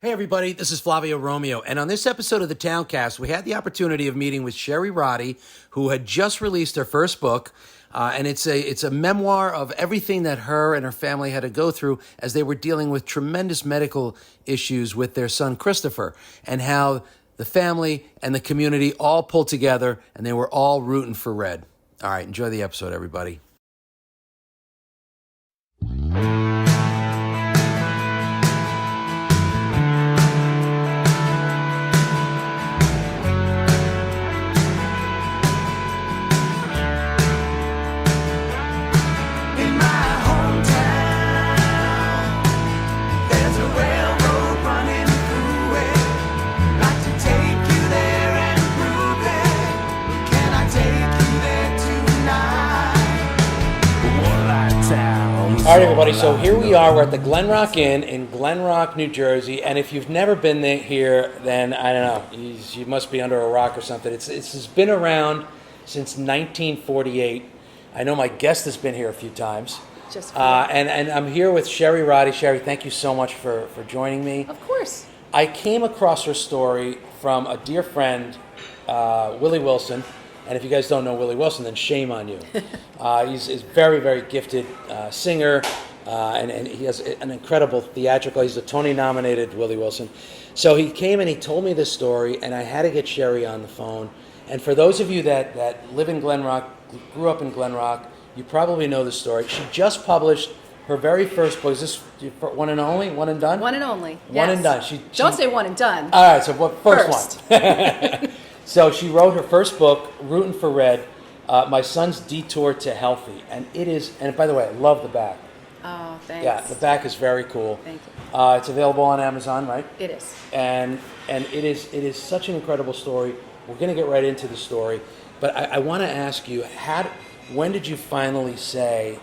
Hey everybody, this is Flavio Romeo, and on this episode of the Towncast, we had the opportunity of meeting with Sheri Roddy, who had just released her first book, and it's a memoir of everything that her and her family had to go through as they were dealing with tremendous medical issues with their son Christopher, and how the family and the community all pulled together, and they were all rooting for Red. All right, enjoy the episode, everybody. All right, everybody, so here we are. We're at the Glen Rock Inn in Glen Rock, New Jersey, and if you've never been here, then I don't know, you must be under a rock or something. It's been around since 1948. I know my guest has been here a few times. Just cool. And I'm here with Sheri Roddy. Sheri, thank you so much for joining me. Of course. I came across her story from a dear friend, Willie Wilson. And if you guys don't know Willie Wilson, then shame on you. He's a very, very gifted singer, and he has an incredible theatrical. He's a Tony-nominated Willie Wilson. So he came and he told me this story, and I had to get Sheri on the phone. And for those of you that live in Glen Rock, grew up in Glen Rock, you probably know the story. She just published her very first book. Is this one and only? One and done? One and only. One and done. Don't say one and done. All right, so first one. So she wrote her first book, Rootin for Red, My Son's Detour to Healthy. And it is, and by the way, I love the back. Oh, thanks. Yeah, the back is very cool. Thank you. It's available on Amazon, right? It is. And it is such an incredible story. We're going to get right into the story. But I want to ask you, when did you finally say,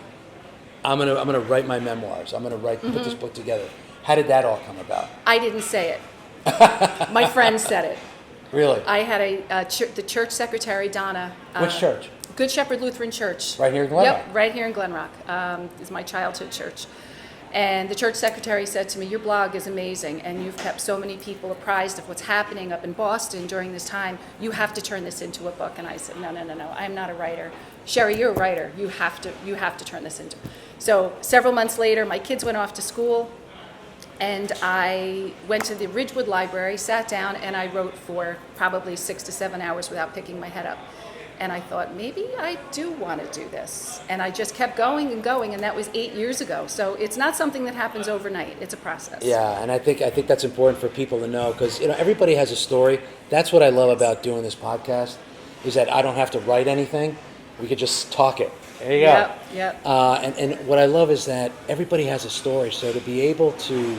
I'm gonna write my memoirs, I'm going to put this book together? How did that all come about? I didn't say it. My friend said it. Really? I had the church secretary, Donna. Which church? Good Shepherd Lutheran Church. Right here in Glen Rock? Yep, right here in Glen Rock. Is my childhood church. And the church secretary said to me, your blog is amazing, and you've kept so many people apprised of what's happening up in Boston during this time. You have to turn this into a book. And I said, no, I'm not a writer. Sheri, you're a writer. You have to turn this into. So several months later, my kids went off to school. And I went to the Ridgewood Library, sat down, and I wrote for probably 6 to 7 hours without picking my head up. And I thought, maybe I do want to do this. And I just kept going, and that was 8 years ago. So it's not something that happens overnight. It's a process. Yeah, and I think that's important for people to know, because everybody has a story. That's what I love about doing this podcast, is that I don't have to write anything. We could just talk it. There you go. Yep. And what I love is that everybody has a story. So to be able to,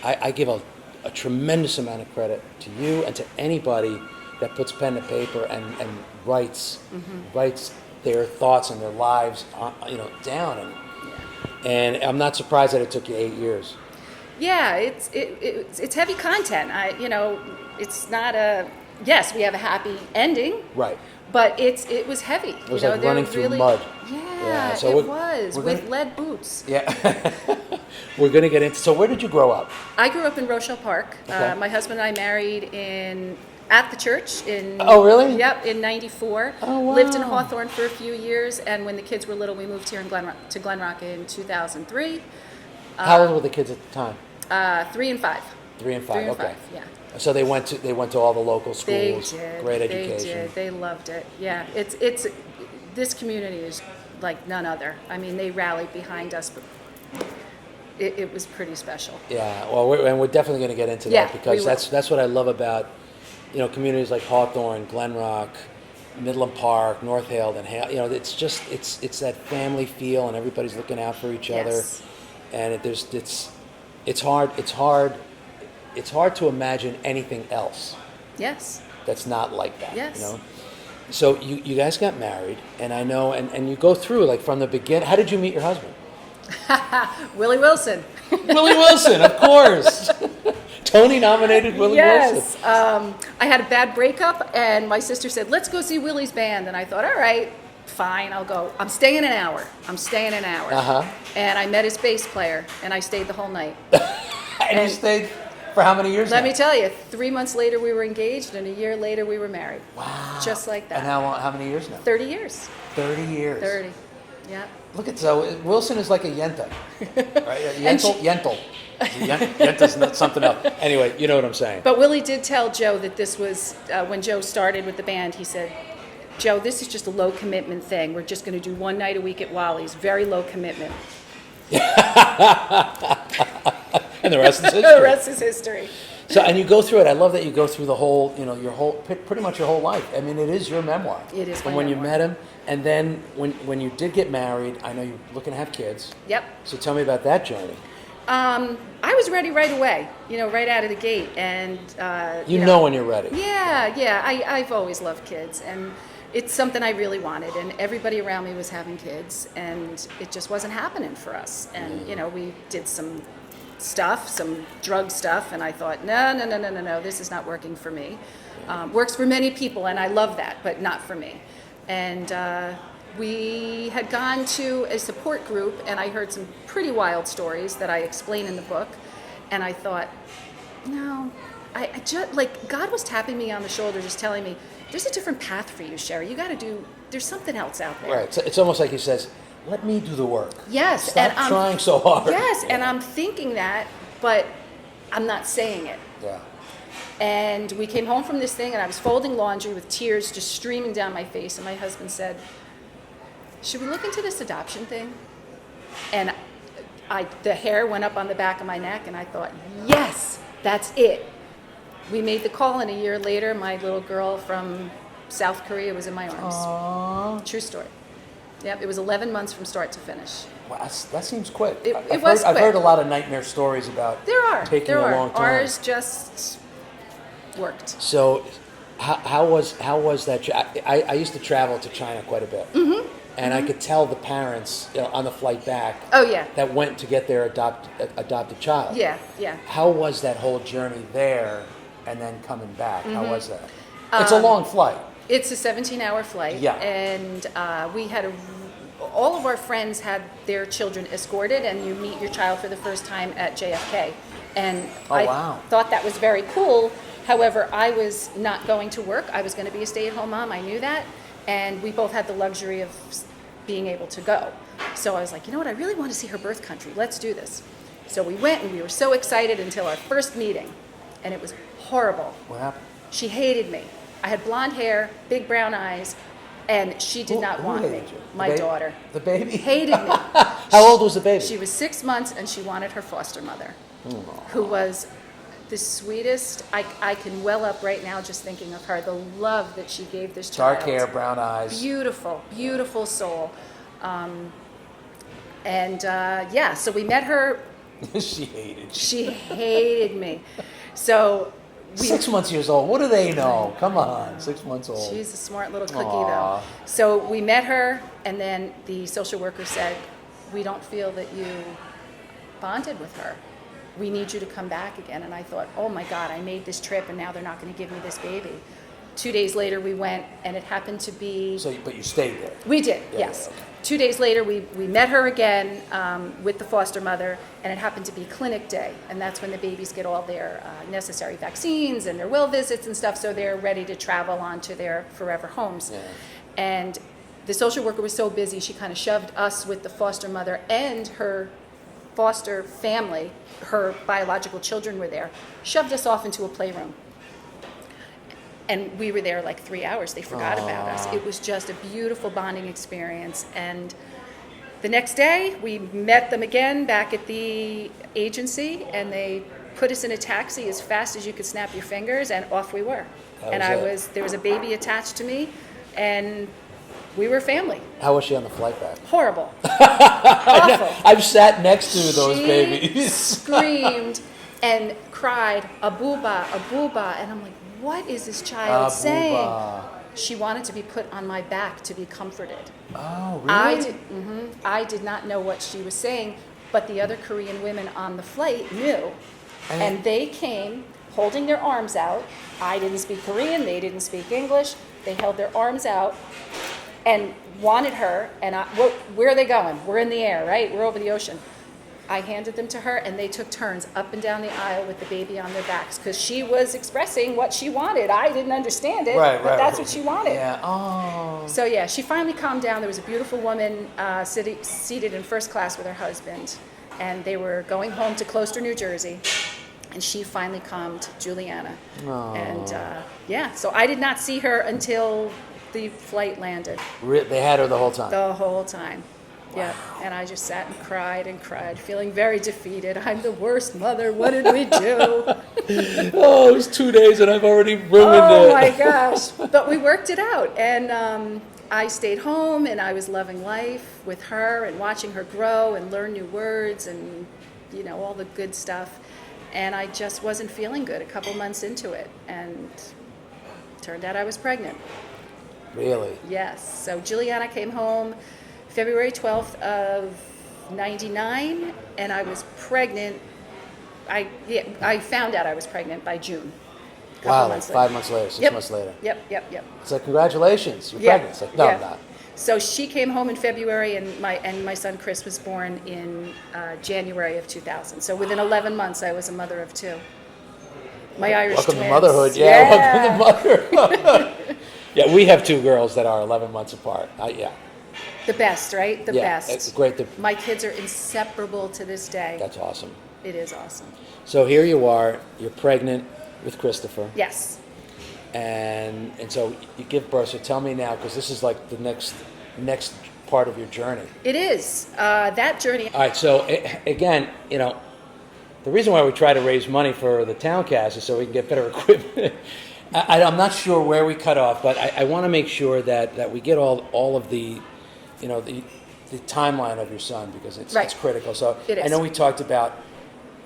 I give a tremendous amount of credit to you and to anybody that puts pen to paper and writes their thoughts and their lives, down. And I'm not surprised that it took you 8 years. Yeah, it's heavy content. It's not yes, we have a happy ending. Right. But it was heavy. It was like running through mud. Yeah, so it was, with lead boots. Yeah. We're going to get into, so where did you grow up? I grew up in Rochelle Park. Okay. My husband and I married at the church in... Oh, really? Yep, in 94. Oh, wow. Lived in Hawthorne for a few years, and when the kids were little, we moved here to Glen Rock in 2003. How old were the kids at the time? 3 and 5. 3 and 5, okay. 5, yeah. So they went to all the local schools. They did. Great education. They did. They loved it. Yeah, it's this community is like none other. I mean, they rallied behind us, but it was pretty special. Yeah, well, we're definitely going to get into that, because that's what I love about communities like Hawthorne, Glen Rock, Midland Park, North Hale, and Hale. It's just it's that family feel, and everybody's looking out for each other, and it's hard to imagine anything else. Yes. That's not like that. Yes. So you guys got married, and I know, and you go through, like, from the beginning. How did you meet your husband? Willie Wilson. Willie Wilson, of course. Tony-nominated Willie Wilson. Yes. I had a bad breakup, and my sister said, let's go see Willie's band. And I thought, all right, fine, I'll go. I'm staying an hour. And I met his bass player, and I stayed the whole night. And you stayed For how many years Let now? me tell you, 3 months later we were engaged, and a year later we were married. Wow. Just like that. And how many years now? 30 years. 30 years. 30. Yeah. Look at, so Wilson is like a yenta. Right? A And Yental. Yenta's not something else. Anyway, you know what I'm saying. But Willie did tell Joe that this was, when Joe started with the band, he said, Joe, this is just a low commitment thing. We're just going to do one night a week at Wally's. Very low commitment. And the rest is history. The rest is history. So, and you go through it. I love that you go through the whole, pretty much your whole life. I mean, it is your memoir. It is my From when memoir. you met him, and then when you did get married, I know you're looking to have kids. Yep. So tell me about that journey. I was ready right away, right out of the gate. And, You know when you're ready. Yeah. I've always loved kids. And it's something I really wanted. And everybody around me was having kids. And it just wasn't happening for us. And, we did some stuff, some drug stuff. And I thought, no, this is not working for me. Works for many people, and I love that, but not for me. And we had gone to a support group, and I heard some pretty wild stories that I explain in the book. And I thought, no, I just, God was tapping me on the shoulder, just telling me, there's a different path for you, Sheri. You got to there's something else out there. Right. So it's almost like he says, let me do the work. Yes. Stop trying so hard. Yes, Yeah. and I'm thinking that, but I'm not saying it. Yeah. And we came home from this thing, and I was folding laundry with tears just streaming down my face. And my husband said, should we look into this adoption thing? And the hair went up on the back of my neck, and I thought, yes, that's it. We made the call, and a year later, my little girl from South Korea was in my arms. Aww. True story. Yep, it was 11 months from start to finish. Well, that seems quick. It was quick. I've heard a lot of nightmare stories about taking a long time. Ours just worked. So, how was that? I used to travel to China quite a bit, and I could tell the parents on the flight back. Oh yeah. That went to get their adopted child. Yeah. How was that whole journey there, and then coming back? How was that? It's a long flight. It's a 17-hour flight. Yeah. And we had all of our friends had their children escorted, and you meet your child for the first time at JFK. And wow. thought that was very cool. However, I was not going to work. I was going to be a stay-at-home mom. I knew that. And we both had the luxury of being able to go. So I was like, you know what? I really want to see her birth country. Let's do this. So we went, and we were so excited until our first meeting. And it was horrible. What happened? She hated me. I had blonde hair, big brown eyes, and she did not want me. Hated you? My daughter. The baby? Hated me. How old was the baby? She was 6 months, and she wanted her foster mother, who was the sweetest. I can well up right now just thinking of her, the love that she gave this child. Dark hair, brown eyes. Beautiful, beautiful soul. So we met her. She hated you. She hated me. So 6 months years old. What do they know? Come on, 6 months old. She's a smart little cookie, Aw. though. So we met her, and then the social worker said, we don't feel that you bonded with her. We need you to come back again. And I thought, oh my God, I made this trip, and now they're not going to give me this baby. 2 days later, we went, and it happened to be... But you stayed there? We did, Yeah, yes. yeah, okay. 2 days later, we met her again with the foster mother, and it happened to be clinic day. And that's when the babies get all their necessary vaccines and their well visits and stuff, so they're ready to travel on to their forever homes. Yeah. And the social worker was so busy, she kind of shoved us with the foster mother and her foster family. Her biological children were there, shoved us off into a playroom. And we were there like 3 hours. They forgot about us. It was just a beautiful bonding experience. And the next day, we met them again back at the agency, and they put us in a taxi as fast as you could snap your fingers, and off we were. There was a baby attached to me, and we were family. How was she on the flight back? Horrible. Awful. I've sat next to those She babies. screamed and cried, "Abuba, Abuba," and I'm like, what is this child saying? She wanted to be put on my back to be comforted. Oh, really? I did not know what she was saying, but the other Korean women on the flight knew. And they came holding their arms out. I didn't speak Korean, they didn't speak English. They held their arms out and wanted her. And where are they going? We're in the air, right? We're over the ocean. I handed them to her, and they took turns up and down the aisle with the baby on their backs because she was expressing what she wanted. I didn't understand it, but that's what she wanted. Yeah. Oh. So yeah, she finally calmed down. There was a beautiful woman seated in first class with her husband, and they were going home to Closter, New Jersey, and she finally calmed Juliana. Oh. And yeah, so I did not see her until the flight landed. They had her the whole time. The whole time. Yeah, and I just sat and cried, feeling very defeated. I'm the worst mother. What did we do? Oh, it was 2 days and I've already ruined it. Oh my gosh. But we worked it out. And I stayed home and I was loving life with her and watching her grow and learn new words and, you know, all the good stuff. And I just wasn't feeling good a couple months into it. And turned out I was pregnant. Really? Yes. So Juliana came home February 12th of 99, and I was pregnant. I found out I was pregnant by June. Wow, like 5 months later, 6 months later. Yep. It's like, congratulations, you're pregnant. It's like, no, I'm not. So she came home in February, and my son Chris was born in January of 2000. So within 11 months, I was a mother of two. My Irish Welcome twins. to motherhood. Yeah, welcome to motherhood. Yeah, we have two girls that are 11 months apart. Yeah. The best, right? The best. It's great. My kids are inseparable to this day. That's awesome. It is awesome. So here you are, you're pregnant with Christopher. Yes. And so you give birth. So tell me now, because this is like the next part of your journey. It is. That journey. All right, so again, you know, the reason why we try to raise money for the Towncast is so we can get better equipment. I'm not sure where we cut off, but I want to make sure that we get all of the, you know, the timeline of your son, because it's critical. So it is. I know we talked about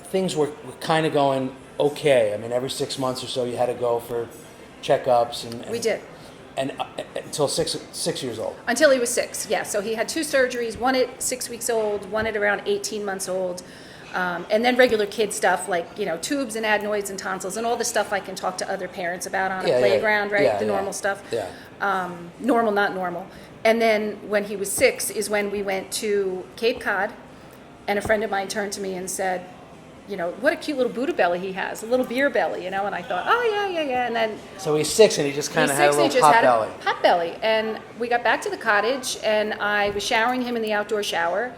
things were kind of going okay. I mean, every 6 months or so you had to go for checkups. And we did. And until six years old. Until he was 6, yeah. So he had 2 surgeries, one at 6 weeks old, one at around 18 months old. And then regular kid stuff like, you know, tubes and adenoids and tonsils and all the stuff I can talk to other parents about on a playground, right? Yeah, the normal stuff. Yeah. Normal, not normal. And then when he was 6 is when we went to Cape Cod, and a friend of mine turned to me and said, you know, what a cute little Buddha belly he has, a little beer belly, you know, and I thought, oh, yeah. And then so he's 6 and he just kind of had a little pot belly. Pot belly. And we got back to the cottage and I was showering him in the outdoor shower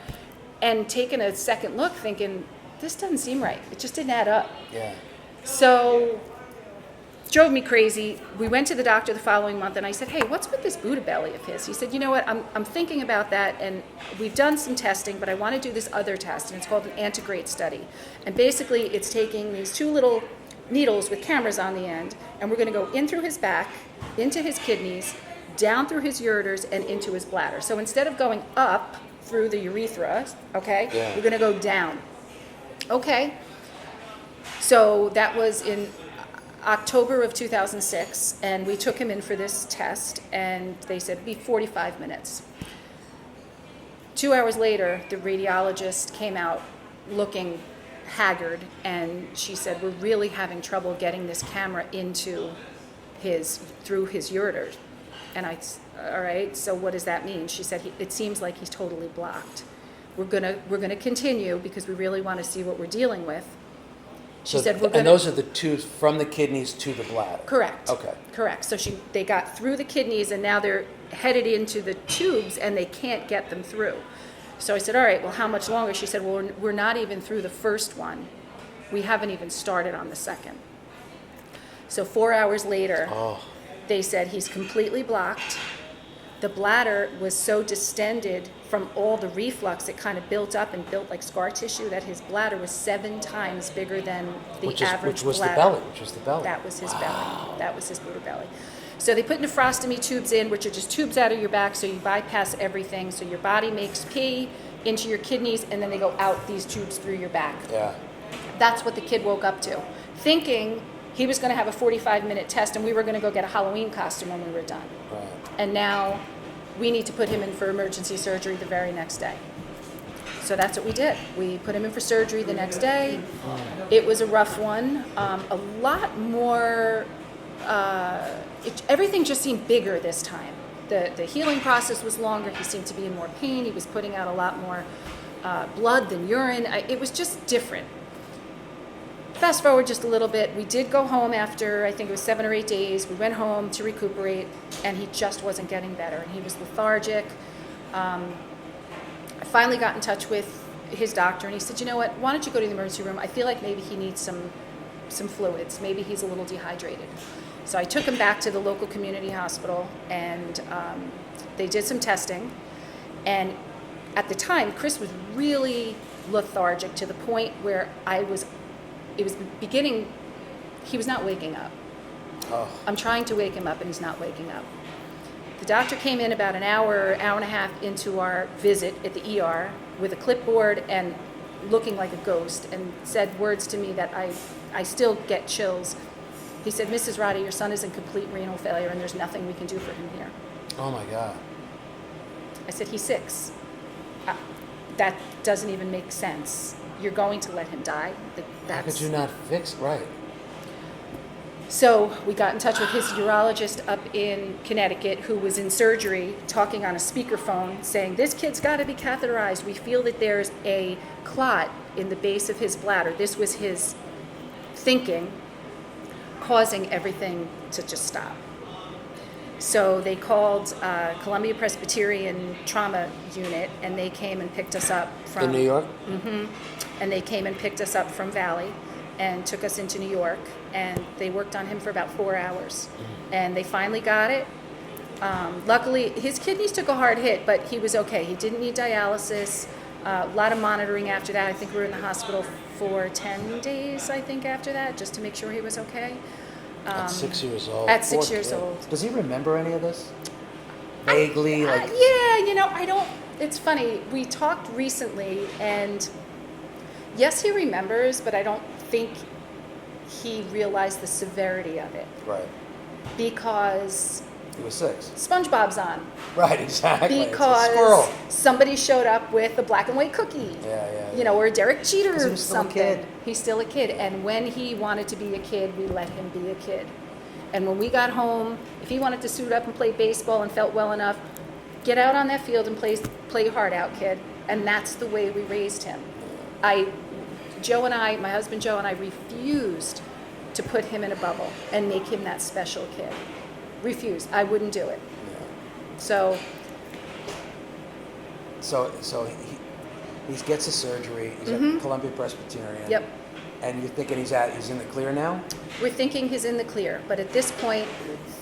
and taking a second look thinking, this doesn't seem right. It just didn't add up. Yeah. So drove me crazy. We went to the doctor the following month and I said, hey, what's with this Buddha belly of his? He said, you know what, I'm thinking about that and we've done some testing, but I want to do this other test, and it's called an antegrade study. And basically it's taking these 2 little needles with cameras on the end, and we're going to go in through his back, into his kidneys, down through his ureters, and into his bladder. So instead of going up through the urethra, okay, we're going to go down. Okay. So that was in October of 2006, and we took him in for this test, and they said it'd be 45 minutes. 2 hours later, the radiologist came out looking haggard, and she said, we're really having trouble getting this camera through his ureters. And I, all right, so what does that mean? She said, it seems like he's totally blocked. We're gonna continue because we really want to see what we're dealing with. She said we're gonna. And those are the tubes from the kidneys to the bladder. Correct. Okay. Correct. So they got through the kidneys and now they're headed into the tubes and they can't get them through. So I said, all right, well, how much longer? She said, well, we're not even through the first one. We haven't even started on the second. So 4 hours later, they said he's completely blocked. The bladder was so distended from all the reflux, it kind of built up and built like scar tissue, that his bladder was 7 times bigger than the average which was bladder. Which was the belly. That was his belly. That was his Buddha belly. So they put nephrostomy tubes in, which are just tubes out of your back, so you bypass everything. So your body makes pee into your kidneys, and then they go out these tubes through your back. Yeah. That's what the kid woke up to, thinking he was going to have a 45-minute test, and we were going to go get a Halloween costume when we were done. Right. And now we need to put him in for emergency surgery the very next day. So that's what we did. We put him in for surgery the next day. It was a rough one. A lot more, everything just seemed bigger this time. The healing process was longer. He seemed to be in more pain. He was putting out a lot more blood than urine. It was just different. Fast forward just a little bit. We did go home after, I think it was 7 or 8 days. We went home to recuperate, and he just wasn't getting better. And he was lethargic. I finally got in touch with his doctor, and he said, you know what, why don't you go to the emergency room? I feel like maybe he needs some fluids. Maybe he's a little dehydrated. So I took him back to the local community hospital, and they did some testing. And at the time, Chris was really lethargic to the point where it was beginning, he was not waking up. Oh. I'm trying to wake him up, and he's not waking up. The doctor came in about an hour and a half into our visit at the ER with a clipboard and looking like a ghost, and said words to me that I still get chills. He said, Mrs. Roddy, your son is in complete renal failure, and there's nothing we can do for him here. Oh my God. I said, he's 6. That doesn't even make sense. You're going to let him die? How could you not fix right? So we got in touch with his urologist up in Connecticut, who was in surgery, talking on a speakerphone, saying, this kid's got to be catheterized. We feel that there's a clot in the base of his bladder. This was his thinking, causing everything to just stop. So they called Columbia Presbyterian Trauma Unit, and they came and picked us up from... In New York? Mm-hmm. And they came and picked us up from Valley and took us into New York, and they worked on him for about 4 hours. And they finally got it. Luckily, his kidneys took a hard hit, but he was okay. He didn't need dialysis. A lot of monitoring after that. I think we were in the hospital for 10 days, I think, after that, just to make sure he was okay. At 6 years old. At 6 Poor years kid. old. Does he remember any of this? Vaguely, Yeah, I don't, it's funny. We talked recently, and yes, he remembers, but I don't think he realized the severity of it. Right. Because he was 6. SpongeBob's on. Right, exactly. It's a Because squirrel. somebody showed up with a black and white cookie. Yeah. Or a Derek Jeter 'Cause he or was still a something. kid. He's still a kid. And when he wanted to be a kid, we let him be a kid. And when we got home, if he wanted to suit up and play baseball and felt well enough, get out on that field and play your heart out, kid. And that's the way we raised him. My husband Joe and I refused to put him in a bubble and make him that special kid. Refused. I wouldn't do it. So he gets a surgery. He's at Columbia Presbyterian. Yep. And you're thinking he's in the clear now? We're thinking he's in the clear, but at this point,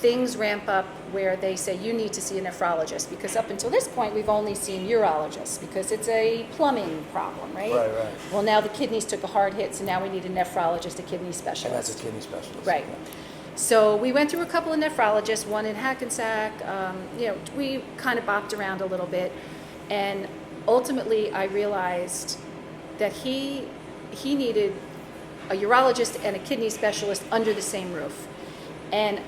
things ramp up where they say you need to see a nephrologist, because up until this point, we've only seen urologists because it's a plumbing problem, right? Right. Well, now the kidneys took a hard hit, so now we need a nephrologist, a kidney specialist. And that's a kidney specialist. Right. So we went through a couple of nephrologists, one in Hackensack. We kind of bopped around a little bit, and ultimately I realized that he needed a urologist and a kidney specialist under the same roof. And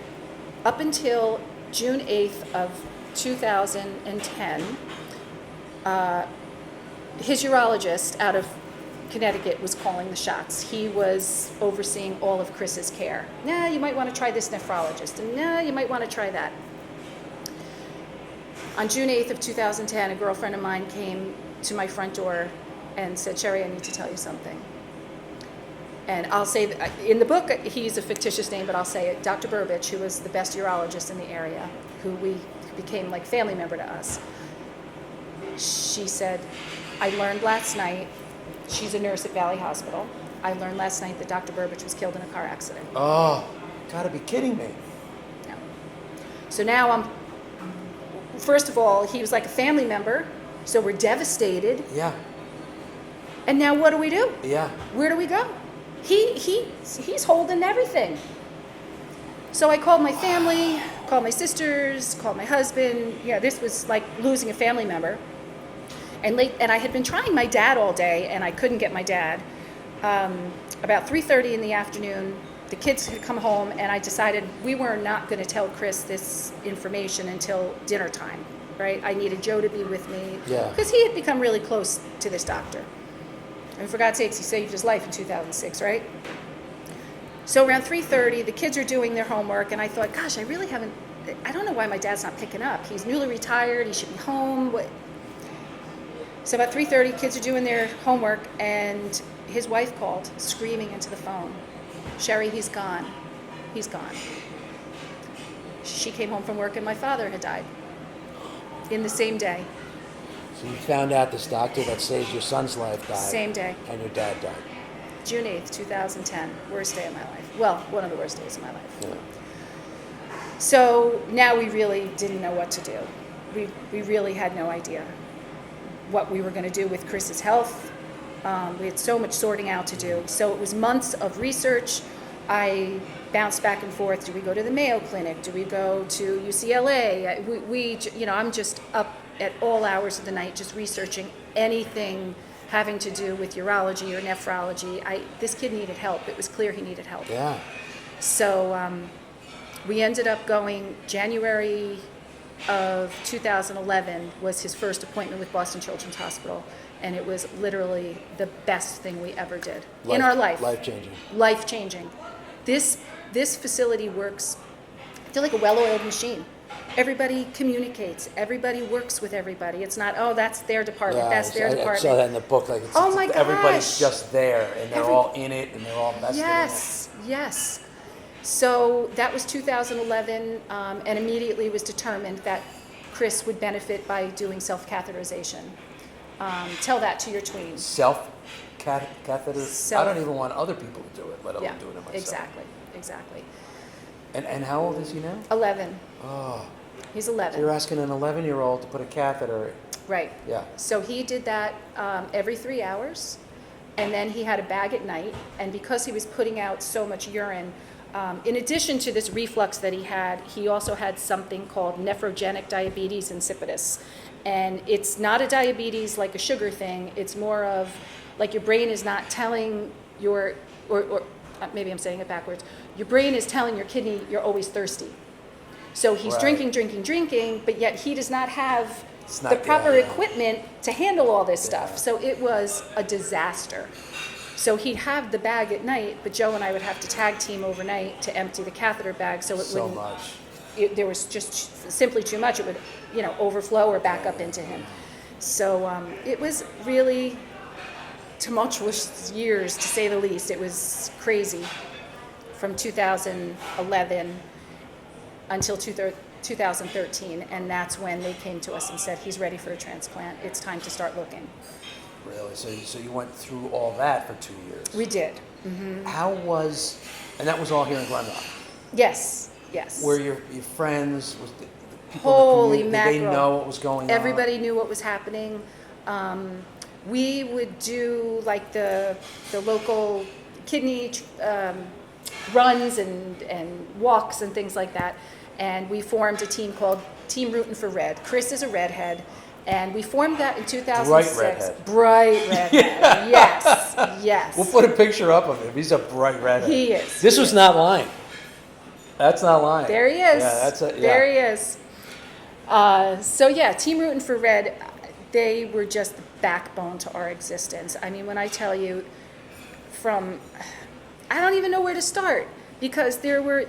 up until June 8th of 2010, his urologist out of Connecticut was calling the shots. He was overseeing all of Chris's care. Nah, you might want to try this nephrologist, and nah, you might want to try that. On June 8th of 2010, a girlfriend of mine came to my front door and said, Sheri, I need to tell you something. And I'll say, that in the book, he's a fictitious name, but I'll say it, Dr. Burbage, who was the best urologist in the area, who became like family member to us. She said, I learned last night, she's a nurse at Valley Hospital, I learned last night that Dr. Burbage was killed in a car accident. Oh, gotta be kidding me. No. So now first of all, he was like a family member, so we're devastated. Yeah. And now what do we do? Yeah. Where do we go? He's holding everything. So I called my family, called my sisters, called my husband. This was like losing a family member. And I had been trying my dad all day, and I couldn't get my dad. About 3:30 in the afternoon, the kids had come home, and I decided we were not going to tell Chris this information until dinner time, right? I needed Joe to be with me because he had become really close to this doctor. And for God's sakes, he saved his life in 2006, right? So around 3:30, the kids are doing their homework, and I thought, gosh, I don't know why my dad's not picking up. He's newly retired, he should be home. So about 3:30, kids are doing their homework, and his wife called, screaming into the phone, "Sheri, he's gone. He's gone." She came home from work, and my father had died in the same day. So you found out this doctor that saved your son's life died. Same day. And your dad died. June 8th, 2010. Worst day of my life. Well, one of the worst days of my life. Yeah. So now we really didn't know what to do. We really had no idea what we were going to do with Chris's health. We had so much sorting out to do. So it was months of research. I bounced back and forth. Do we go to the Mayo Clinic? Do we go to UCLA? I'm just up at all hours of the night just researching anything having to do with urology or nephrology. This kid needed help. It was clear he needed help. Yeah. So we ended up going January of 2011 was his first appointment with Boston Children's Hospital, and it was literally the best thing we ever did in our life. Life-changing. Life-changing. This facility works, I feel like a well-oiled machine. Everybody communicates. Everybody works with everybody. It's not, oh, that's their department. That's their department. I saw that in the book. Like, Oh my gosh. Everybody's just there, and they're all in it, and they're all vested in it. Yes. So that was 2011, and immediately was determined that Chris would benefit by doing self-catheterization. Tell that to your tweens. Self-catheter? I don't even want other people to do it, let alone doing it myself. Exactly. And how old is he now? 11. Oh. He's 11. So you're asking an 11-year-old to put a catheter. Right. Yeah. So he did that every 3 hours, and then he had a bag at night, and because he was putting out so much urine, in addition to this reflux that he also had something called nephrogenic diabetes insipidus. And it's not a diabetes like a sugar thing, it's more of like your brain is not telling or maybe I'm saying it backwards, your brain is telling your kidney you're always thirsty. So he's drinking, but yet he does not have the proper equipment to handle all this stuff. So it was a disaster. So he'd have the bag at night, but Joe and I would have to tag team overnight to empty the catheter bag so it wouldn't. There was just simply too much. It would, overflow or back up into him. So it was really tumultuous years, to say the least. It was crazy from 2011 until 2013, and that's when they came to us and said, he's ready for a transplant. It's time to start looking. Really? So you went through all that for 2 years? We did. Mm-hmm. And that was all here in Glen Rock? Yes. Were your friends, was the people Holy in the community, mackerel. did they know what was going on? Everybody knew what was happening. We would do like the local kidney runs and walks and things like that. And we formed a team called Team Rootin' for Red. Chris is a redhead. And we formed that in 2006. Bright redhead. Yes. We'll put a picture up of him. He's a bright redhead. He is. This was not lying. That's not lying. There he is. Yeah, There he is. Team Rootin' for Red, they were just the backbone to our existence. I mean, when I tell you I don't even know where to start, because there were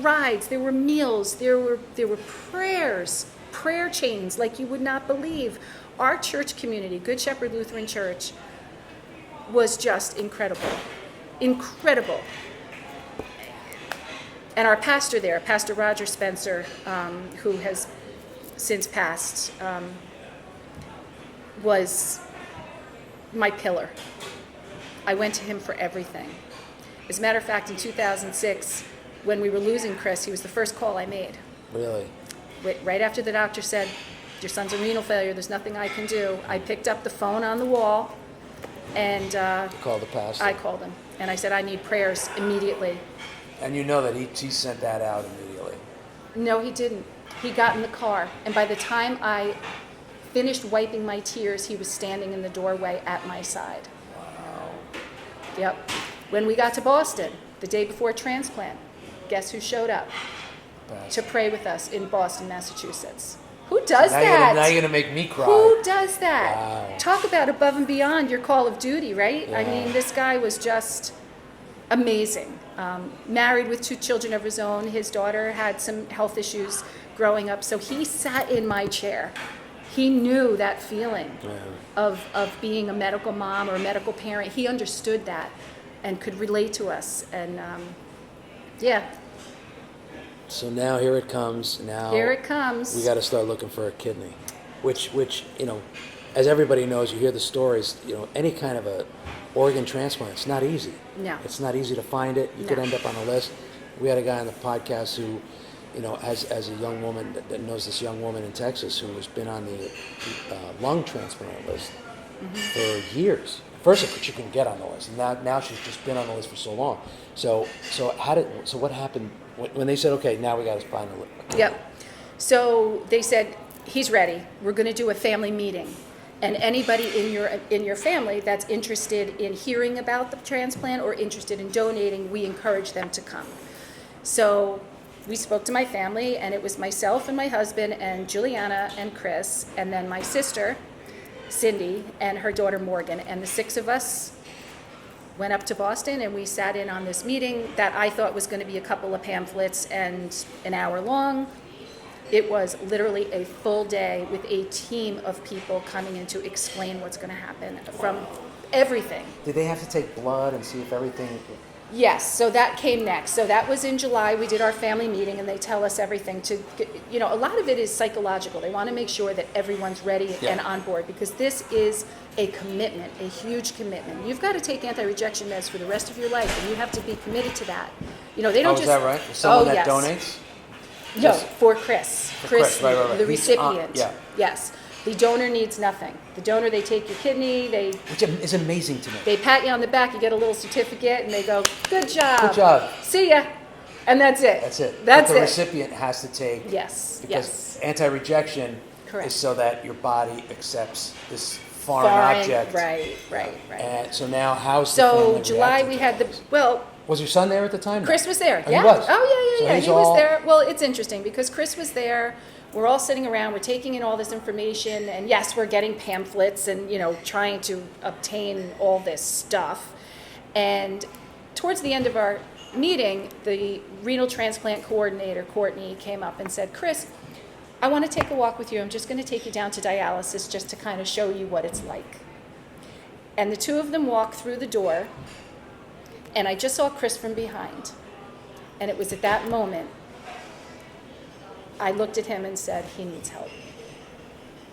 rides, there were meals, there were prayers, prayer chains like you would not believe. Our church community, Good Shepherd Lutheran Church, was just incredible. And our pastor there, Pastor Roger Spencer, who has since passed, was my pillar. I went to him for everything. As a matter of fact, in 2006, when we were losing Chris, he was the first call I made. Really? Right after the doctor said, your son's a renal failure, there's nothing I can do, I picked up the phone on the wall and you called the pastor? I called him. And I said, I need prayers immediately. And you know that he sent that out immediately? No, he didn't. He got in the car, and by the time I finished wiping my tears, he was standing in the doorway at my side. Wow. Yep. When we got to Boston, the day before transplant, guess who showed up to pray with us in Boston, Massachusetts? Who does that? Now you're going to make me cry. Who does that? Wow. Talk about above and beyond your call of duty, right? Yeah. I mean, this guy was just amazing. Married with 2 children of his own. His daughter had some health issues growing up, so he sat in my chair. He knew that feeling Yeah. of being a medical mom or a medical parent. He understood that and could relate to us. And yeah, So now here it comes. Now here it comes. we got to start looking for a kidney, which as everybody knows, you hear the stories. Any kind of a organ transplant, it's not easy. No. It's not easy to find it. You could No. end up on a list. We had a guy on the podcast who, as a young woman that knows this young woman in Texas who has been on the lung transplant list for years. First, she couldn't get on the list, and now she's just been on the list for so long. So what happened when they said, okay, now we got to find a list? Yep. So they said, he's ready. We're going to do a family meeting. And anybody in your family that's interested in hearing about the transplant or interested in donating, we encourage them to come. So we spoke to my family, and it was myself and my husband and Juliana and Chris, and then my sister, Cindy, and her daughter Morgan. And the 6 of us went up to Boston, and we sat in on this meeting that I thought was going to be a couple of pamphlets and an hour long. It was literally a full day with a team of people coming in to explain what's going to happen from everything. Did they have to take blood and see if everything? Yes, so that came next. So that was in July. We did our family meeting, and they tell us everything. A lot of it is psychological. They want to make sure that everyone's ready and on board, because this is a commitment, a huge commitment. You've got to take anti-rejection meds for the rest of your life, and you have to be committed to that. They don't just. Is that right? Someone that yes. donates? No, for Chris. Chris, right. The He's recipient. yeah. Yes. The donor needs nothing. The donor, they take your kidney, Which is amazing to me. they pat you on the back, you get a little certificate, and they go, good job. Good job. See ya. And that's it. That's it. That's but the it. recipient has to take. Yes, Because yes. anti-rejection Correct. is so that your body accepts this foreign object. Right. And so now, how's the family So July reacting we to had all the, this? well, Was your son there at the time? No? Chris was there. Oh, Yeah. he was? Oh, yeah. So he's He was all- there. Well, it's interesting because Chris was there. We're all sitting around. We're taking in all this information, and yes, we're getting pamphlets and trying to obtain all this stuff. And towards the end of our meeting, the renal transplant coordinator, Courtney, came up and said, "Chris, I want to take a walk with you. I'm just going to take you down to dialysis just to kind of show you what it's like." And the two of them walked through the door, and I just saw Chris from behind. And it was at that moment I looked at him and said, he needs help.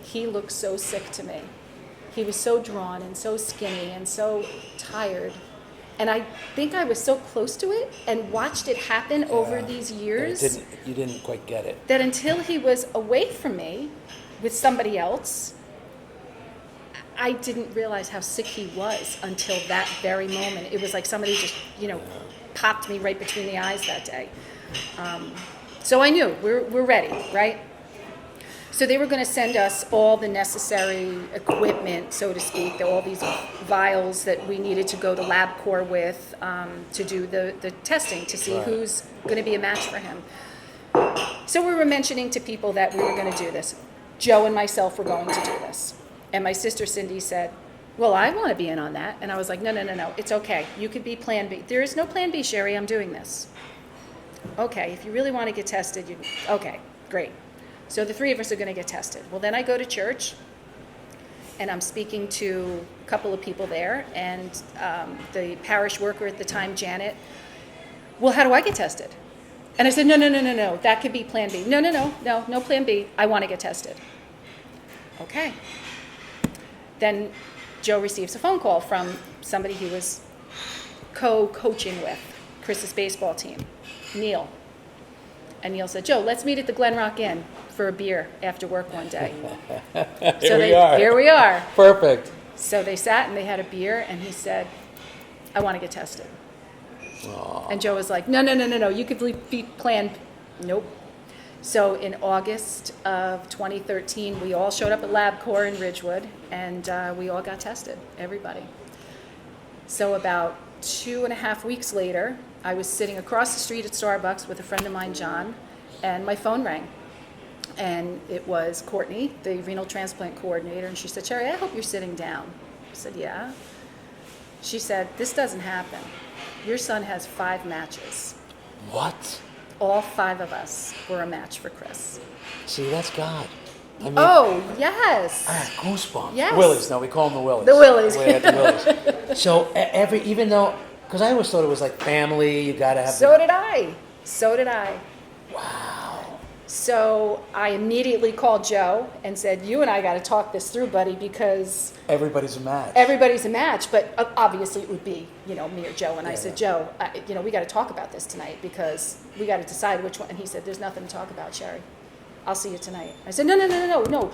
He looked so sick to me. He was so drawn and so skinny and so tired. And I think I was so close to it and watched it happen over these years You didn't quite get it. that until he was away from me with somebody else, I didn't realize how sick he was until that very moment. It was like somebody just, popped me right between the eyes that day. So I knew we're ready, right? So they were going to send us all the necessary equipment, so to speak, all these vials that we needed to go to LabCorp with to do the testing to see who's going to be a match for him. So we were mentioning to people that we were going to do this. Joe and myself were going to do this. And my sister Cindy said, well, I want to be in on that. And I was like, no, it's okay. You could be plan B. There is no plan B, Sheri. I'm doing this. Okay, if you really want to get tested, okay, great. So the 3 of us are going to get tested. Well, then I go to church, and I'm speaking to a couple of people there, and the parish worker at the time, Janet, well, how do I get tested? And I said, no, that could be plan B. No plan B. I want to get tested. Okay. Then Joe receives a phone call from somebody he was co-coaching with, Chris's baseball team, Neil. And Neil said, Joe, let's meet at the Glen Rock Inn for a beer after work one day. Here we are. Perfect. So they sat and they had a beer, and he said, I want to get tested. Aww. And Joe was like, no, you could be planned. Nope. So in August of 2013, we all showed up at LabCorp in Ridgewood, and we all got tested, everybody. So about 2.5 weeks later, I was sitting across the street at Starbucks with a friend of mine, John, and my phone rang. And it was Courtney, the renal transplant coordinator, and she said, Sheri, I hope you're sitting down. I said, yeah. She said, this doesn't happen. Your son has 5 matches. What? All 5 of us were a match for Chris. See, that's God. I mean, Oh, yes. I had goosebumps. Yes. Willies. No, we call them the Willies. The Willies. We had the Willies. So even though, because I always thought it was like family, you got to have. So did I. So did I. Wow. So I immediately called Joe and said, you and I got to talk this through, buddy, because Everybody's a match. everybody's a match, but obviously it would be, me or Joe. And I Yeah, said, yeah. Joe, we got to talk about this tonight because we got to decide which one. And he said, there's nothing to talk about, Sheri. I'll see you tonight. I said, no.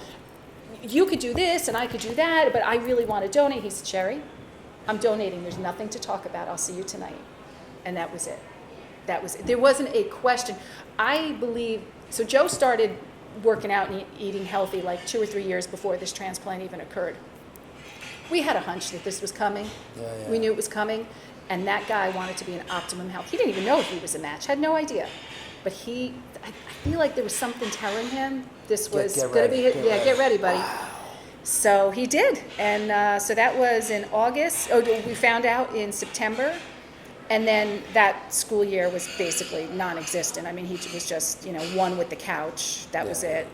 You could do this and I could do that, but I really want to donate. He said, Sheri, I'm donating. There's nothing to talk about. I'll see you tonight. And that was it. There wasn't a question. I believe, so Joe started working out and eating healthy like 2 or 3 years before this transplant even occurred. We had a hunch that this was coming. Yeah. We knew it was coming. And that guy wanted to be in optimum health. He didn't even know if he was a match, had no idea. But I feel like there was something telling him this was going to be his. Yeah, get ready, buddy. Wow. So he did. And so that was in August. Oh, we found out in September. And then that school year was basically non-existent. I mean, he was just, one with the couch. That was it,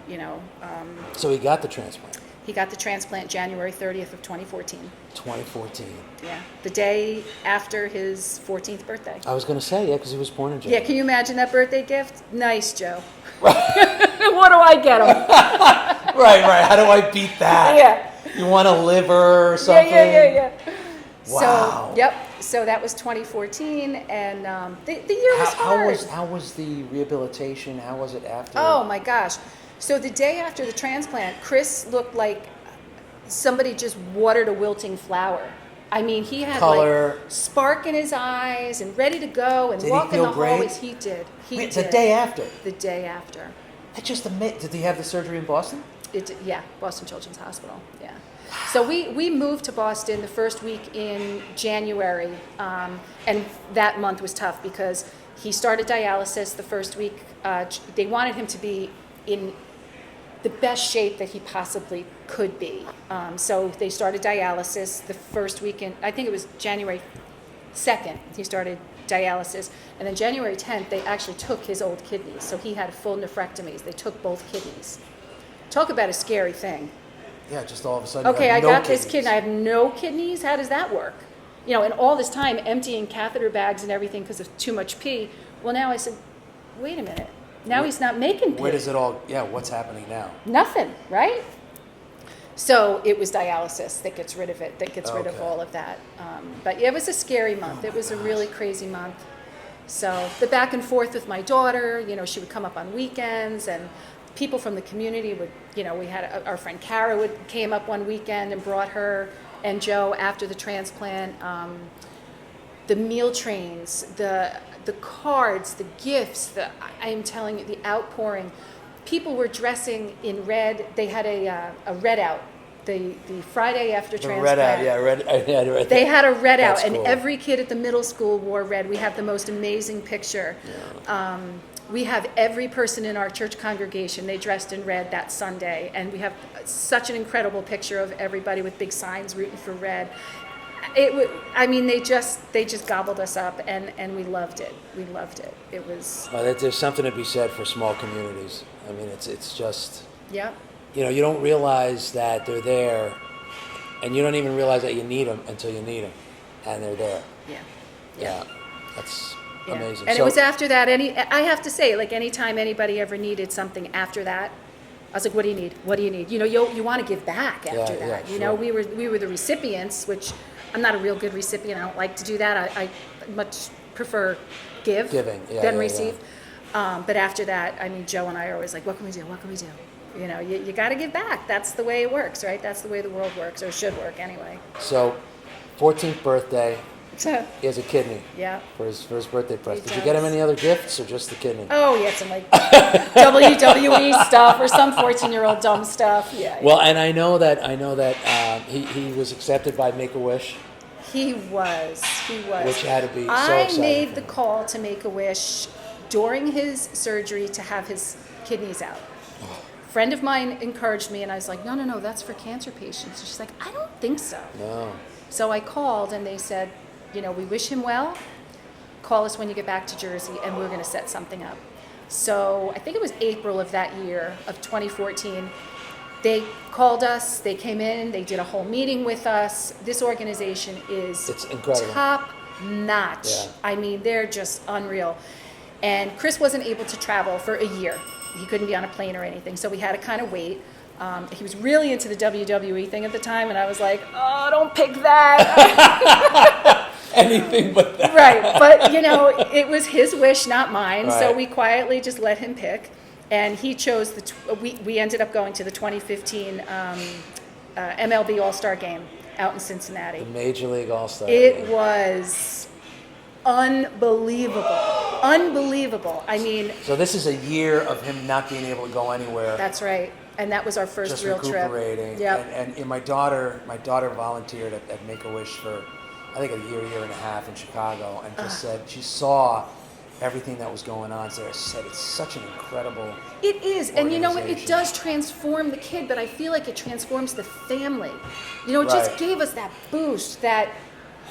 So he got the transplant. He got the transplant January 30th of 2014. 2014. Yeah, the day after his 14th birthday. I was going to say, because he was born in Yeah, January. can you imagine that birthday gift? Nice, Joe. What do I get him? Right. How do I beat that? Yeah. You want a liver or something? Yeah. Wow. So, yep. So that was 2014, and the year was hard. How was the rehabilitation? How was it after? Oh my gosh. So the day after the transplant, Chris looked like somebody just watered a wilting flower. I mean, he had Color. like spark in his eyes and ready to go and Did he walk in feel the great? hallways. He did. Wait, the day after? The day after. That's just amazing. Did he have the surgery in Boston? Yeah, Boston Children's Hospital. Yeah. So we moved to Boston the first week in January, and that month was tough because he started dialysis the first week. They wanted him to be in the best shape that he possibly could be. So they started dialysis the first weekend. I think it was January 2nd. He started dialysis, and then January 10th they actually took his old kidneys. So he had full nephrectomies. They took both kidneys. Talk about a scary thing. Yeah, just all of a sudden. Okay, I no got this kidneys. kidney. I have no kidneys. How does that work? And all this time emptying catheter bags and everything because of too much pee. Well, now I said, wait a minute. Now he's not making pee. Where does it all? Yeah, what's happening now? Nothing, right? So it was dialysis that gets rid of it, that gets rid of Okay. all of that. But yeah, it was a scary month. It was a really crazy month. So the back and forth with my daughter, she would come up on weekends, and people from the community would, we had our friend Kara came up one weekend and brought her and Joe after the transplant. The meal trains, the cards, the gifts, I am telling you, the outpouring. People were dressing in red. They had a red out the Friday after The transplant. red out, yeah, red. I read They that. had a red out, That's and cool. every kid at the middle school wore red. We have the most amazing picture. Yeah. We have every person in our church congregation, they dressed in red that Sunday, and we have such an incredible picture of everybody with big signs rooting for red. They just gobbled us up, and we loved it. We loved it. It was, There's something to be said for small communities. I mean, it's just, yeah. you don't realize that they're there, and you don't even realize that you need them until you need them, and they're there. Yeah. That's Yeah. amazing. And So- it was after that, I have to say, like anytime anybody ever needed something after that, I was like, what do you need? What do you need? You want to give back after Yeah, that. sure. We were the recipients, which I'm not a real good recipient. I don't like to do that. I much prefer Giving, yeah, than yeah, receive. But after that, Joe and I are always like, what can we do? What can we do? You got to give back. That's the way it works, right? That's the way the world works, or should work anyway. So, 14th birthday, So, he has a kidney yeah. for his birthday present. He Did you get him does. any other gifts or just the kidney? Oh, yeah, some like WWE stuff or some 14-year-old dumb stuff. Yeah. Well, and I know that he was accepted by Make-A-Wish, He was. which had to be so I exciting. made for the him. call to Make-A-Wish during his surgery to have his kidneys out. A friend of mine encouraged me, and I was like, no, that's for cancer patients. She's like, I don't think so. No. So I called, and they said, we wish him well. Call us when you get back to Jersey, and we're going to set something up. So I think it was April of that year, of 2014. They called us, they came in, they did a whole meeting with us. This organization is It's incredible. top notch. Yeah. I mean, they're just unreal. And Chris wasn't able to travel for a year. He couldn't be on a plane or anything, so we had to kind of wait. He was really into the WWE thing at the time, and I was like, oh, don't pick that. Anything but that. Right, but it was his wish, not mine. So Right. we quietly just let him pick, and he chose we ended up going to the 2015 MLB All-Star Game out in Cincinnati. The Major League All-Star. It was unbelievable. I mean, So this is a year of him not being able to go anywhere. that's right, and that was our first Just real trip. recuperating. Yep. And my daughter volunteered at Make-A-Wish for, I think, a year and a half in Chicago, and just said she saw everything that was going on there. She said it's such an incredible. It is, and it organization. does transform the kid, but I feel like it transforms the family. It just Right. gave us that boost, that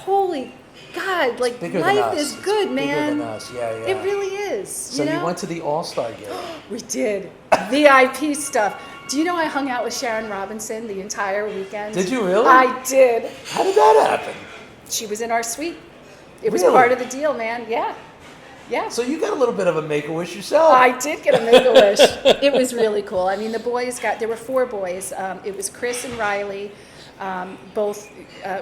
holy God, like Bigger than life us. is good, It's man. Bigger than us. Yeah. It really is. So you went to the All-Star game. We did VIP stuff. Do you know I hung out with Sharon Robinson the entire weekend? Did you really? I did. How did that happen? She was in our suite. It was Really? part of the deal, man. Yeah. So you got a little bit of a Make-A-Wish yourself. I did get a Make-A-Wish. It was really cool. I mean, there were 4 boys. It was Chris and Riley. Both,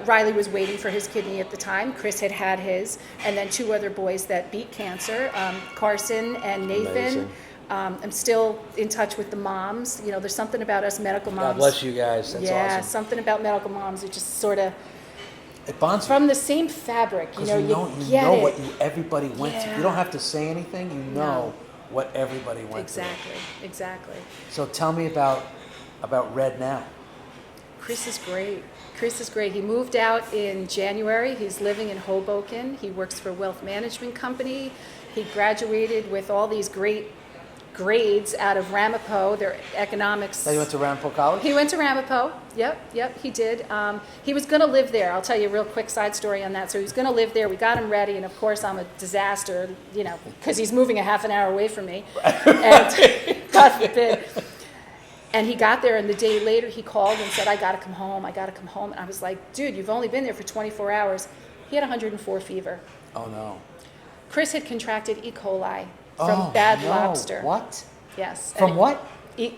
Riley was waiting for his kidney at the time. Chris had his. And then 2 other boys that beat cancer, Carson and Nathan. Amazing. I'm still in touch with the moms. There's something about us medical moms. God bless you guys. That's yeah, awesome. something about medical moms. It just sort of, It bonds you. from the same fabric, Because you you get know it. what everybody went through. Yeah. You don't have to say anything. You know what everybody went Exactly. through. So tell me about Red now. Chris is great. He moved out in January. He's living in Hoboken. He works for a wealth management company. He graduated with all these great grades out of Ramapo, their economics. Now you went to Ramapo College? He went to Ramapo. Yep, he did. He was going to live there. I'll tell you a real quick side story on that. So he was going to live there. We got him ready, and of course I'm a disaster, because he's moving a half an hour away from me. And God forbid. And he got there, and the day later he called and said, I got to come home. And I was like, dude, you've only been there for 24 hours. He had 104 fever. Oh, no. Chris had contracted E. coli from bad lobster. What? Yes. From what?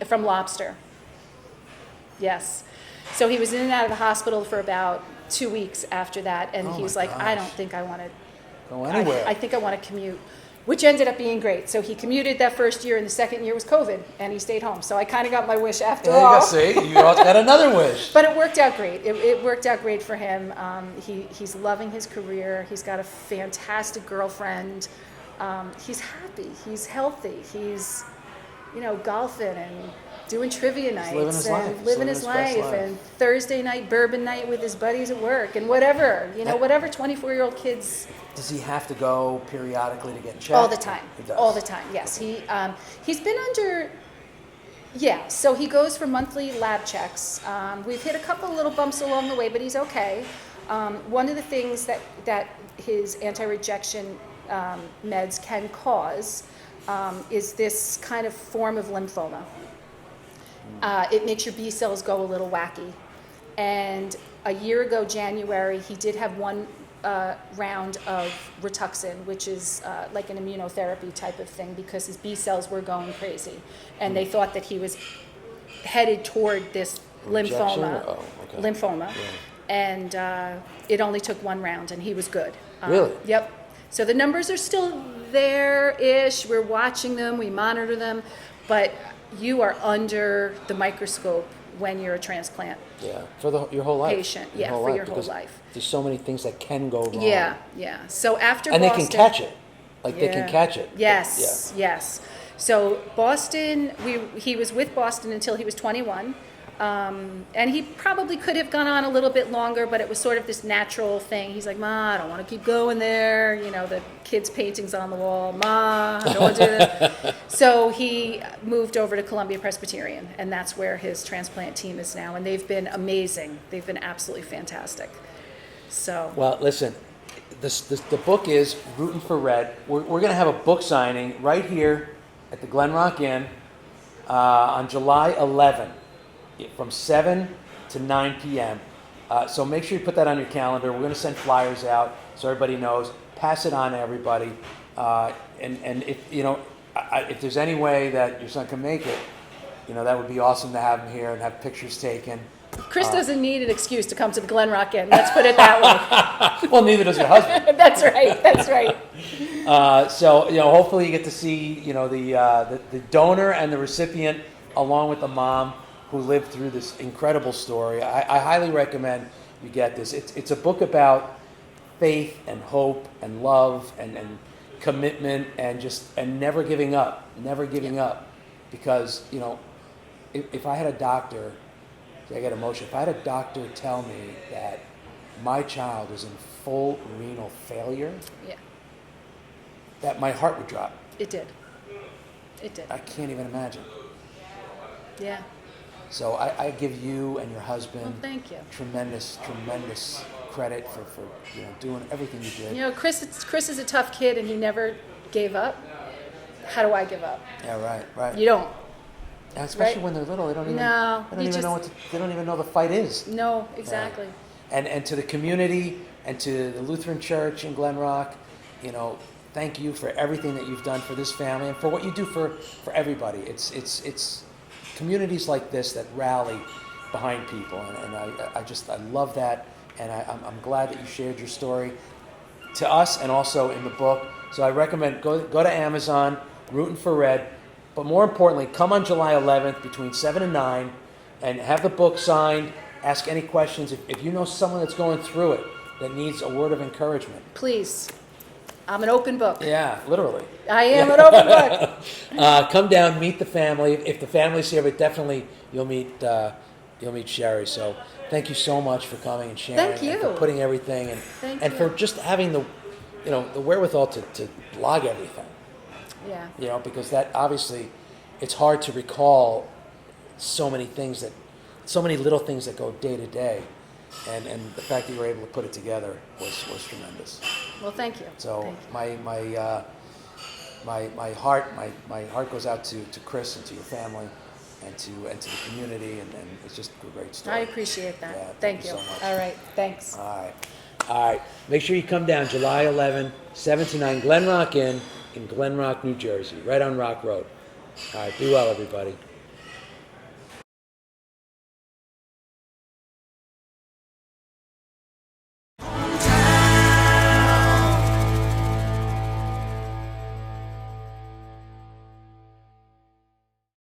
From lobster. Yes. So he was in and out of the hospital for about 2 weeks after that, and Oh he was my like, I gosh. don't think I want to Go anywhere. I think I want to commute, which ended up being great. So he commuted that first year, and the second year was COVID, and he stayed home. So I kind of got my wish after There you all. go. See, you also got another wish. But it worked out great. It worked out great for him. He's loving his career. He's got a fantastic girlfriend. He's happy. He's healthy. He's, golfing and doing trivia nights living his life. and He's living living his his best life life. and Thursday night bourbon night with his buddies at work and whatever, whatever 24-year-old kids. Does he have to go periodically to get checked? All the time. He does. All the time. Yes. He's been under. Yeah. So he goes for monthly lab checks. We've hit a couple little bumps along the way, but he's okay. One of the things that his anti-rejection meds can cause is this kind of form of lymphoma. It makes your B cells go a little wacky. And a year ago, January, he did have one round of Rituxan, which is like an immunotherapy type of thing, because his B cells were going crazy. And they thought that he was headed toward this Rejection? lymphoma. Oh, okay. Lymphoma. Yeah. And it only took one round, and he was good. Really? Yep. So the numbers are still there-ish. We're watching them. We monitor them. But you are under the microscope when you're a transplant. Yeah, for your whole life. Patient, yeah, for your whole because life. There's so many things that can go wrong. Yeah. So after And Boston, they can catch it. Like they Yeah. can catch it. Yes. So Boston, he was with Boston until he was 21. And he probably could have gone on a little bit longer, but it was sort of this natural thing. He's like, Ma, I don't want to keep going there. The kids' paintings on the wall. Ma, I don't want to do that. So he moved over to Columbia Presbyterian, and that's where his transplant team is now. And they've been amazing. They've been absolutely fantastic. So. Well, listen, the book is Rootin' for Red. We're going to have a book signing right here at the Glen Rock Inn on July 11. from 7 to 9 p.m. So make sure you put that on your calendar. We're going to send flyers out so everybody knows. Pass it on to everybody. And if if there's any way that your son can make it, that would be awesome to have him here and have pictures taken. Chris doesn't need an excuse to come to the Glen Rock Inn. Let's put it that way. Well, neither does your husband. That's right. That's right. So hopefully you get to see the donor and the recipient along with the mom who lived through this incredible story. I highly recommend you get this. It's a book about faith and hope and love and commitment and never giving up, because if I had a doctor, I get emotional. If I had a doctor tell me that my child was in full renal failure, Yeah, that my heart would drop. it did. It did. I can't even imagine. Yeah. So I give you and your Well, husband thank you. tremendous credit for doing everything you did. Chris is a tough kid, and he never gave up. How do I give up? Yeah, right. You don't. And especially right? when they're little, they don't even No, they don't you even just- they don't even know the fight is. No, exactly. And to the community and to the Lutheran Church in Glen Rock, thank you for everything that you've done for this family and for what you do for everybody. It's communities like this that rally behind people, and I love that, and I'm glad that you shared your story to us and also in the book. So I recommend go to Amazon, Rootin' for Red, but more importantly, come on July 11th between 7 and 9 and have the book signed. Ask any questions. If you know someone that's going through it that needs a word of encouragement. Please. I'm an open book. Yeah, literally. I am an open book. Come down, meet the family. If the family's here, but definitely you'll meet Sheri. So thank you so much for coming and sharing. Thank you. And for putting everything Thank and you. for just having the wherewithal to log everything. Yeah. Because that obviously it's hard to recall so many little things that go day to day. And the fact that you were able to put it together was tremendous. Well, thank you. So Thank you. my heart goes out to Chris and to your family and to the community, and it's just a great story. I appreciate that. Yeah, thank you you. so much. All right. Thanks. All right. Make sure you come down July 11, 7 to 9, Glen Rock Inn in Glen Rock, New Jersey, right on Rock Road. All right. Be well, everybody.